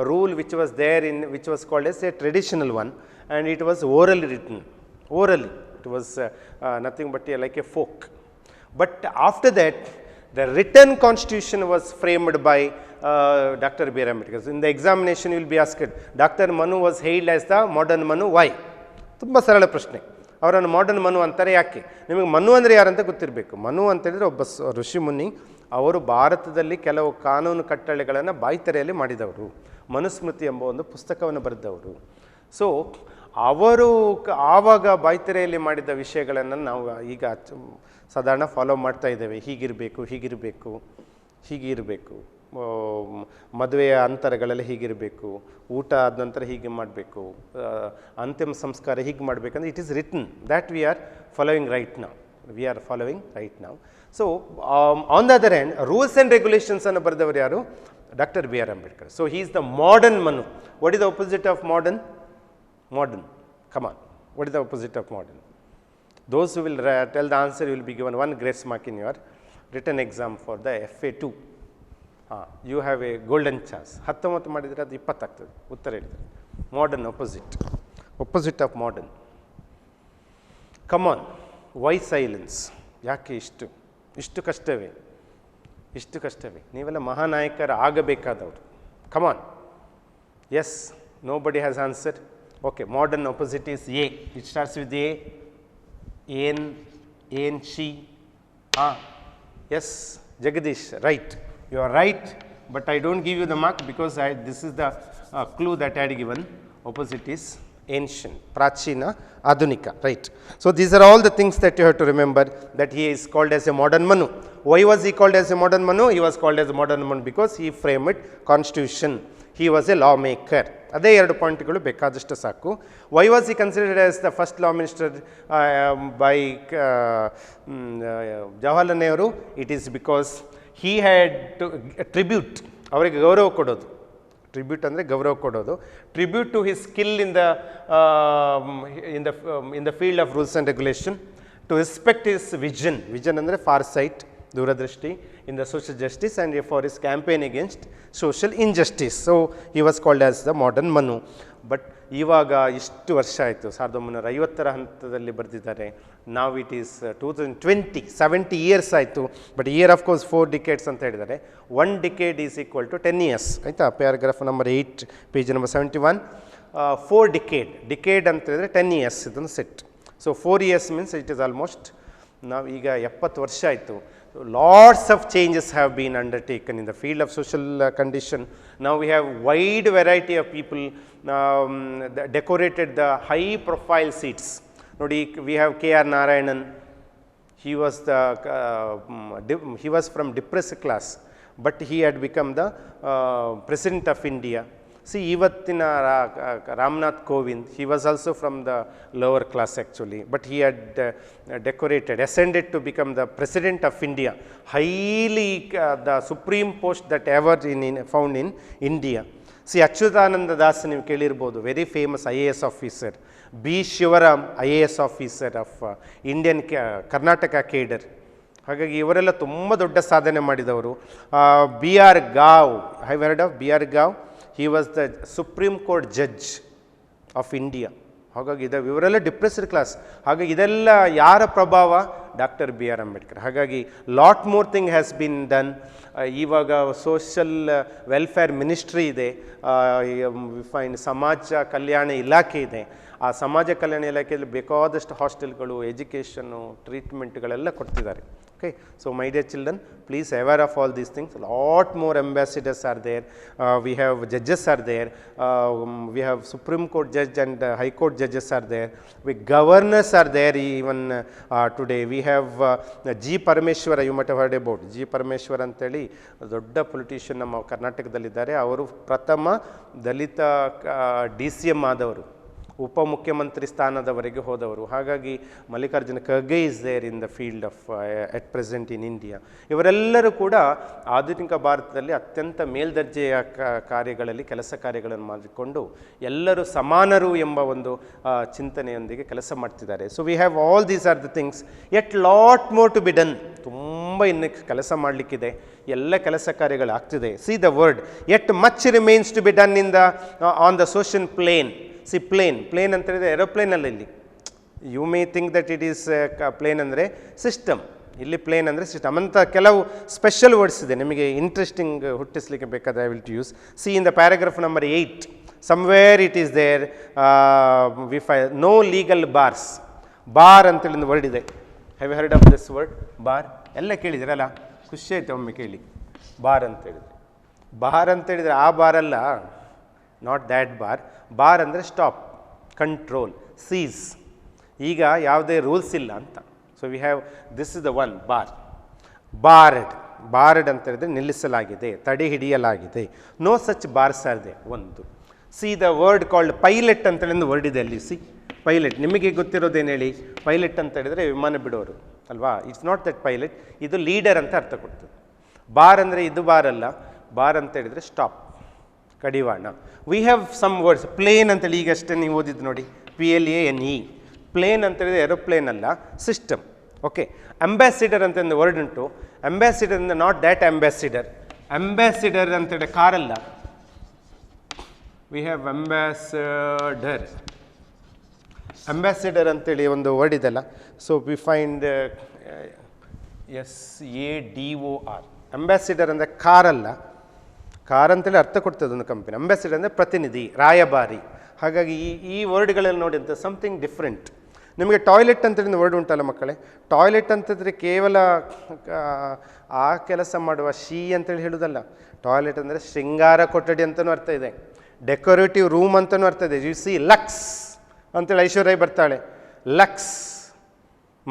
rule which was there in which was called as a traditional one, and it was orally written. Orally it was nothing but like a folk. But after that, the written constitution was framed by Dr. B.R. Ambedkar. In the examination you will be asked, Dr. Manu was hailed as the modern Manu. Why? ತುಂಬ ಸರಳ ಪ್ರಶ್ನೆ. ಅವರನ್ನು modern Manu ಅಂತಾರೆ ಯಾಕೆ? ನಿಮಗೆ ಮನು ಅಂದರೆ ಯಾರಂತ ಗೊತ್ತಿರಬೇಕು. ಮನು ಅಂತೇಳಿದರೆ ಒಬ್ಬ ಋಷಿ ಮುನಿ. ಅವರು ಭಾರತದಲ್ಲಿ ಕೆಲವು ಕಾನೂನು ಕಟ್ಟಳೆಗಳನ್ನು ಬಾಯ್ತೆರೆಯಲ್ಲಿ ಮಾಡಿದವರು. ಮನುಸ್ಮೃತಿ ಎಂಬ ಒಂದು ಪುಸ್ತಕವನ್ನು ಬರೆದವರು. ಸೊ ಅವರು ಆವಾಗ ಬಾಯ್ತೆರೆಯಲ್ಲಿ ಮಾಡಿದ ವಿಷಯಗಳನ್ನು ನಾವು ಈಗ ಸಾಧಾರಣ ಫಾಲೋ ಮಾಡ್ತಾ ಇದ್ದೇವೆ. ಹೀಗಿರಬೇಕು, ಹೀಗೆ ಇರಬೇಕು, ಮದುವೆಯ ಅಂತರಗಳಲ್ಲಿ ಹೀಗಿರಬೇಕು, ಊಟ ಆದ ನಂತರ ಹೀಗೆ ಮಾಡಬೇಕು, ಅಂತಿಮ ಸಂಸ್ಕಾರ ಹೀಗೆ ಮಾಡಬೇಕಂದ್ರೆ it is written that we are following right now. So on the other hand, rules and ರೆಗ್ಯುಲೇಷನ್ಸನ್ನು ಬರೆದವರು ಯಾರು? Doctor B R Ambedkar. So he is the modern Manu. What is the opposite of modern? Modern. Come on. What is the opposite of modern? Those who will tell the answer will be given one grace mark in your written exam for the FA2. You have a golden chance. 19 ಮಾಡಿದರೆ ಅದು 20 ಆಗ್ತದೆ ಉತ್ತರ ಹೇಳಿದರೆ. Modern opposite of modern. Come on. Why silence? ಯಾಕೆ ಇಷ್ಟು ಕಷ್ಟವೇ? ನೀವೆಲ್ಲ ಮಹಾನಾಯಕರ ಆಗಬೇಕಾದವರು. Come on. Yes, nobody has answered. Okay, modern opposite is A. It starts with A. An, she. Yes, Jagadish, right. You are right, but I don't give you the mark because this is the clue that I had given. Opposite is ancient, prachina, adhunika, right. So these are all the things that you have to remember, that he is called as a modern Manu. Why was he called as a modern Manu? He was called as a modern Manu because he framed constitution. He was a lawmaker. ಅದೇ 2 ಪಾಯಿಂಟ್ಗಳು ಬೇಕಾದಷ್ಟು ಸಾಕು. Why was he considered as the first law minister by Jawaharlal Nehru? It is because he had to tribute, ಅವರಿಗೆ ಗೌರವ ಕೊಡೋದು. Tribute ಅಂದರೆ ಗೌರವ ಕೊಡೋದು. Tribute to his skill in the field of rules and regulation, to respect his vision ಅಂದರೆ foresight, ದೂರದೃಷ್ಟಿ, in the social justice, and for his campaign against social injustice. So he was called as the modern Manu. But ಇವಾಗ ಇಷ್ಟು ವರ್ಷ ಆಯಿತು, 1950 ಹಂತದಲ್ಲಿ ಬರೆದಿದ್ದಾರೆ. ನಾವು it is 2020, 70 years ಆಯಿತು. But year of course 4 decades ಅಂತ ಹೇಳಿದ್ದಾರೆ. 1 decade is equal to 10 years. ಆಯಿತಾ? Paragraph number 8, page number 71. 4 decade ಅಂತ ಹೇಳಿದ್ರೆ 10 years ಇದನ್ನು set. So 4 years means it is almost, ನಾವು ಈಗ 70 ವರ್ಷ ಆಯಿತು. Lots of changes have been undertaken in the field of social condition. Now we have wide variety of people decorated the high profile seats. Nodi, we have K.R. Narayanan. He was from depressed class, but he had become the president of India. See, Ivattina Ramnath Kovind, he was also from the lower class actually, but he had ascended to become the president of India. Highly, the supreme post that ever found in India. See, Achyutananda Das, ನೀವು ಕೇಳಿರ್ಬೋದು, very famous IAS officer. B. Shivaram, IAS officer of Indian Karnataka cadre. ಹಾಗಾಗಿ ಇವರೆಲ್ಲ ತುಂಬ ದೊಡ್ಡ ಸಾಧನೆ ಮಾಡಿದವರು. B.R. Gao, have you heard of B.R. Gao? He was the Supreme Court judge of India. ಹಾಗಾಗಿ ಇವರೆಲ್ಲ ಡಿಪ್ರೆಸ್ಡ್ ಕ್ಲಾಸ್. ಹಾಗಾಗಿ ಇದೆಲ್ಲ ಯಾರ ಪ್ರಭಾವ? Doctor B R Ambedkar. ಹಾಗಾಗಿ lot more thing has been done. ಇವಾಗ ಸೋಷಲ್ ವೆಲ್ಫೇರ್ ಮಿನಿಸ್ಟ್ರಿ ಇದೆ, ಫೈನ್ ಸಮಾಜ ಕಲ್ಯಾಣ ಇಲಾಖೆ ಇದೆ. ಆ ಸಮಾಜ ಕಲ್ಯಾಣ ಇಲಾಖೆಯಲ್ಲಿ ಬೇಕಾದಷ್ಟು ಹಾಸ್ಟೆಲ್ಗಳು, ಎಜುಕೇಷನ್ನು, ಟ್ರೀಟ್ಮೆಂಟ್ಗಳೆಲ್ಲ ಕೊಡ್ತಿದ್ದಾರೆ. Okay, so my dear children, please aware of all these things. Lot more ambassadors are there, we have judges are there, we have Supreme Court judge and High Court judges are there, we governors are there even today. We have G. Parameshwara, you might have heard about G. Parameshwara ಅಂತೇಳಿ ದೊಡ್ಡ politician ನಮ್ಮ ಕರ್ನಾಟಕದಲ್ಲಿದ್ದಾರೆ. ಅವರು ಪ್ರಥಮ ದಲಿತ DCM ಆದವರು, ಉಪಮುಖ್ಯಮಂತ್ರಿ ಸ್ಥಾನದವರೆಗೆ ಹೋದವರು. ಹಾಗಾಗಿ Mallikarjun Kharge is there in the field of at present in India. ಇವರೆಲ್ಲರೂ ಕೂಡ ಆಧುನಿಕ ಭಾರತದಲ್ಲಿ ಅತ್ಯಂತ ಮೇಲ್ದರ್ಜೆಯ ಕಾರ್ಯಗಳಲ್ಲಿ ಕೆಲಸ ಕಾರ್ಯಗಳನ್ನು ಮಾಡಿಕೊಂಡು ಎಲ್ಲರೂ ಸಮಾನರು ಎಂಬ ಒಂದು ಚಿಂತನೆಯೊಂದಿಗೆ ಕೆಲಸ ಮಾಡ್ತಿದ್ದಾರೆ. So we have all these are the things, yet lot more to be done. ತುಂಬ ಇನ್ನು ಕೆಲಸ ಮಾಡಲಿಕ್ಕಿದೆ, ಎಲ್ಲ ಕೆಲಸ ಕಾರ್ಯಗಳು ಆಗ್ತಿದೆ. See the word yet much remains to be done in the on the social plane. See plane ಅಂತ ಹೇಳಿದರೆ ಏರೋಪ್ಲೇನಲ್ಲ. ಇಲ್ಲಿ you may think that it is plane ಅಂದರೆ ಸಿಸ್ಟಮ್, ಇಲ್ಲಿ ಪ್ಲೇನ್ ಅಂದರೆ ಸಿಸ್ಟಮ್ ಅಂತ ಕೆಲವು ಸ್ಪೆಷಲ್ ವರ್ಡ್ಸ್ ಇದೆ. ನಿಮಗೆ ಇಂಟ್ರೆಸ್ಟಿಂಗ್ ಹುಟ್ಟಿಸ್ಲಿಕ್ಕೆ ಬೇಕಾದರೆ I will to use. See in the paragraph number 8 somewhere it is there, we find no legal bars. Bar ಅಂತೇಳಿ ಒಂದು ವರ್ಡ್ ಇದೆ. Have you heard of this word bar? ಎಲ್ಲ ಕೇಳಿದಿರಲ್ಲ, ಖುಷಿ ಆಯ್ತು ಒಮ್ಮೆ ಕೇಳಿ. ಬಾರ್ ಅಂತೇಳಿದರೆ, ಬಾರ್ ಅಂತೇಳಿದರೆ ಆ ಬಾರಲ್ಲ, ನಾಟ್ ದ್ಯಾಟ್ ಬಾರ್. ಬಾರ್ ಅಂದರೆ ಸ್ಟಾಪ್, ಕಂಟ್ರೋಲ್, ಸೀಸ್. ಈಗ ಯಾವುದೇ ರೂಲ್ಸ್ ಇಲ್ಲ ಅಂತ. So we have this is the one bar. Barred ಅಂತ ಹೇಳಿದ್ರೆ ನಿಲ್ಲಿಸಲಾಗಿದೆ, ತಡೆ ಹಿಡಿಯಲಾಗಿದೆ. No such bars are they. ಒಂದು see the word called pilot ಅಂತೇಳಿ ಒಂದು ವರ್ಡ್ ಇದೆ ಅಲ್ಲಿ. ಸಿ ಪೈಲಟ್, ನಿಮಗೆ ಗೊತ್ತಿರೋದೇನು ಹೇಳಿ? ಪೈಲಟ್ ಅಂತ ಹೇಳಿದರೆ ವಿಮಾನ ಬಿಡೋರು ಅಲ್ವಾ? ಇಟ್ಸ್ ನಾಟ್ ದಟ್ ಪೈಲಟ್, ಇದು ಲೀಡರ್ ಅಂತ ಅರ್ಥ ಕೊಡ್ತದೆ. ಬಾರ್ ಅಂದರೆ ಇದು ಬಾರ್ ಅಲ್ಲ. ಬಾರ್ ಅಂತ ಹೇಳಿದರೆ ಸ್ಟಾಪ್, ಕಡಿವಾಣ. We have some words. Plane ಅಂತೇಳಿ ಈಗಷ್ಟೇ ನೀವು ಓದಿದ್ದು ನೋಡಿ, PLANE. ಪ್ಲೇನ್ ಅಂತೇಳಿದರೆ ಏರೋಪ್ಲೇನ್ ಅಲ್ಲ, ಸಿಸ್ಟಮ್. ಓಕೆ, ಅಂಬಾಸಿಡರ್ ಅಂತ ಒಂದು ವರ್ಡ್ ಉಂಟು. ಅಂಬಾಸಿಡರ್ ಅಂದರೆ ನಾಟ್ ದ್ಯಾಟ್ ಅಂಬಾಸಿಡರ್. ಅಂಬಾಸಿಡರ್ ಅಂತೇಳಿ ಕಾರಲ್ಲ. We have ambassador. ಅಂಬಾಸಿಡರ್ ಅಂತೇಳಿ ಒಂದು ವರ್ಡ್ ಇದೆಲ್ಲ. So we find SADOR. Ambassador ಅಂದರೆ ಕಾರಲ್ಲ. ಕಾರ್ ಅಂತೇಳಿ ಅರ್ಥ ಕೊಡ್ತದೆ ಒಂದು ಕಂಪನಿ. ಅಂಬಾಸಿಡರ್ ಅಂದರೆ ಪ್ರತಿನಿಧಿ, ರಾಯಭಾರಿ. ಹಾಗಾಗಿ ಈ ವರ್ಡ್ಗಳಲ್ಲಿ ನೋಡಿ ಅಂತ ಸಮಥಿಂಗ್ ಡಿಫ್ರೆಂಟ್. ನಿಮಗೆ ಟಾಯ್ಲೆಟ್ ಅಂತೇಳಿ ವರ್ಡ್ ಉಂಟಲ್ಲ ಮಕ್ಕಳೇ, ಟಾಯ್ಲೆಟ್ ಅಂತಂದರೆ ಕೇವಲ ಆ ಕೆಲಸ ಮಾಡುವ ಅಂತೇಳಿ ಹೇಳೋದಲ್ಲ. ಟಾಯ್ಲೆಟ್ ಅಂದರೆ ಶೃಂಗಾರ ಕೊಠಡಿ ಅಂತಲೂ ಅರ್ಥ ಇದೆ, ಡೆಕೋರೇಟಿವ್ ರೂಮ್ ಅಂತಲೂ ಅರ್ಥ ಇದೆ. ಯು ಸಿ ಲಕ್ಸ್ ಅಂತೇಳಿ ಐಶ್ವರ್ಯ ಬರ್ತಾಳೆ, ಲಕ್ಸ್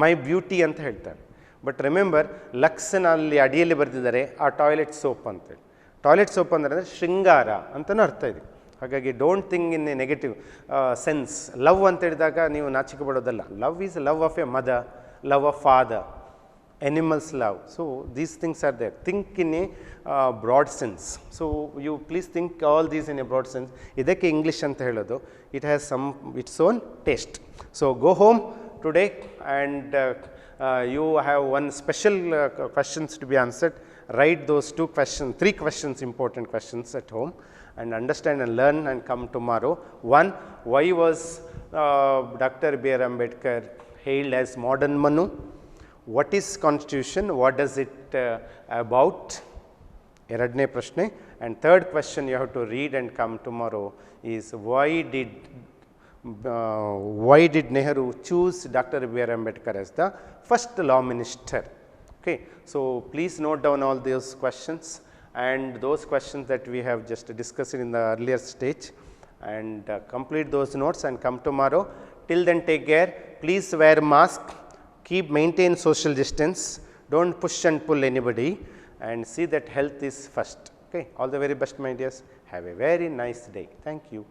ಮೈ ಬ್ಯೂಟಿ ಅಂತ ಹೇಳ್ತಾಳೆ. ಬಟ್ ರಿಮೆಂಬರ್, ಲಕ್ಸ್ನ ಅಲ್ಲಿ ಅಡಿಯಲ್ಲಿ ಬರೆದಿದ್ದಾರೆ ಆ ಟಾಯ್ಲೆಟ್ ಸೋಪ್ ಅಂತೇಳಿ. ಟಾಯ್ಲೆಟ್ ಸೋಪ್ ಅಂದರೆ ಶೃಂಗಾರ ಅಂತಲೂ ಅರ್ಥ ಇದೆ. ಹಾಗಾಗಿ don't think in a negative sense. Love ಅಂತ ಹೇಳಿದಾಗ ನೀವು ನಾಚಿಕೆ ಪಡೋದಲ್ಲ. Love is love of a mother, love of father, animals love. So these things are there. Think in a broad sense. So you please think all these in a broad sense. ಇದಕ್ಕೆ English ಅಂತ ಹೇಳೋದು. It has some its own taste. So go home today and you have one special questions to be answered. Write those 3 questions, important questions at home, and understand and learn and come tomorrow. 1, why was Dr. B.R. Ambedkar hailed as modern Manu? What is constitution? What does it about? Eradne prashne. And third question you have to read and come tomorrow is why did Nehru choose Dr. B.R. Ambedkar as the first law minister? Okay, so please note down all those questions and those questions that we have just discussed in the earlier stage, and complete those notes and come tomorrow. Till then, take care. Please wear mask, maintain social distance, don't push and pull anybody, and see that health is first. Okay, all the very best, my dears. Have a very nice day. Thank you.